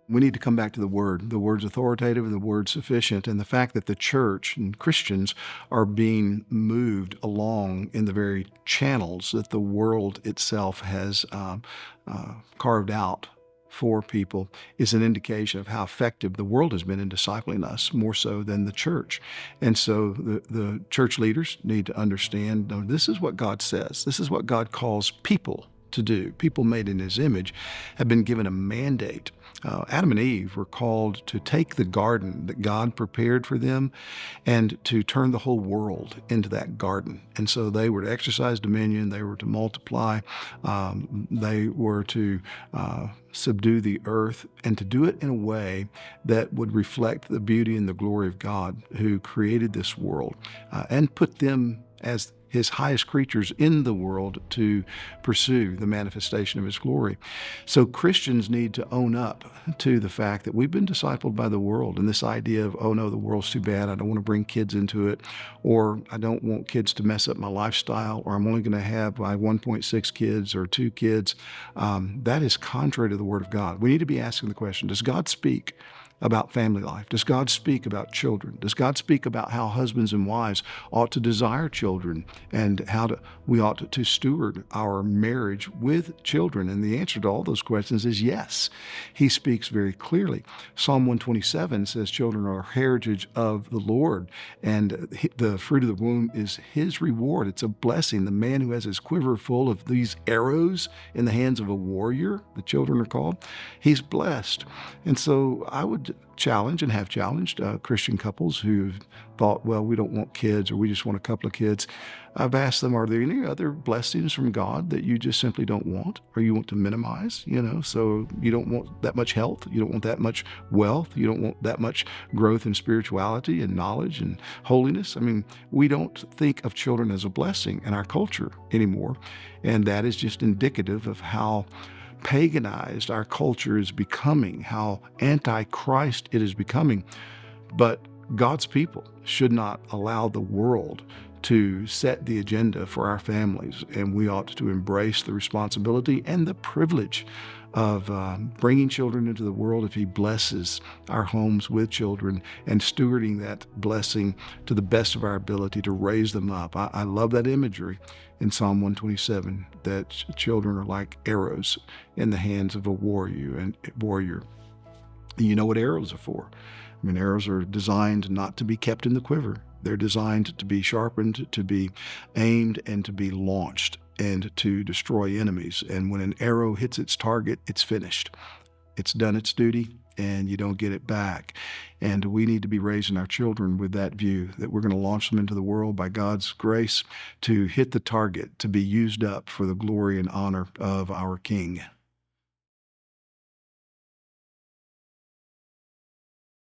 We need to come back to the Word. The Word's authoritative and the Word's sufficient. And the fact that the church and Christians are being moved along in the very channels that the world itself has carved out for people is an indication of how effective the world has been in discipling us, more so than the church. And so the church leaders need to understand, no, this is what God says. This is what God calls people to do. People made in His image have been given a mandate. Adam and Eve were called to take the garden that God prepared for them and to turn the whole world into that garden. And so they were to exercise dominion, they were to multiply, they were to subdue the earth, and to do it in a way that would reflect the beauty and the glory of God who created this world and put them as His highest creatures in the world to pursue the manifestation of His glory. So Christians need to own up to the fact that we've been discipled by the world, and this idea of, oh no, the world's too bad, I don't want to bring kids into it, or I don't want kids to mess up my lifestyle, or I'm only going to have my 1.6 kids or 2 kids. That is contrary to the Word of God. We need to be asking the question, does God speak about family life? Does God speak about children? Does God speak about how husbands and wives ought to desire children and how we ought to steward our marriage with children? And the answer to all those questions is yes. He speaks very clearly. Psalm 127 says children are a heritage of the Lord, and the fruit of the womb is His reward. It's a blessing. The man who has his quiver full of these arrows in the hands of a warrior, the children are called, he's blessed. And so I would challenge and have challenged Christian couples who've thought, well, we don't want kids, or we just want a couple of kids. I've asked them, are there any other blessings from God that you just simply don't want, or you want to minimize? So you don't want that much health, you don't want that much wealth, you don't want that much growth in spirituality and knowledge and holiness. I mean, we don't think of children as a blessing in our culture anymore, and that is just indicative of how paganized our culture is becoming, how anti-Christ it is becoming. But God's people should not allow the world to set the agenda for our families, and we ought to embrace the responsibility and the privilege of bringing children into the world if He blesses our homes with children, and stewarding that blessing to the best of our ability to raise them up. I love that imagery in Psalm 127, that children are like arrows in the hands of a warrior. And you know what arrows are for. I mean, arrows are designed not to be kept in the quiver. They're designed to be sharpened, to be aimed, and to be launched, and to destroy enemies. And when an arrow hits its target, it's finished. It's done its duty, and you don't get it back. And we need to be raising our children with that view, that we're going to launch them into the world by God's grace to hit the target, to be used up for the glory and honor of our King.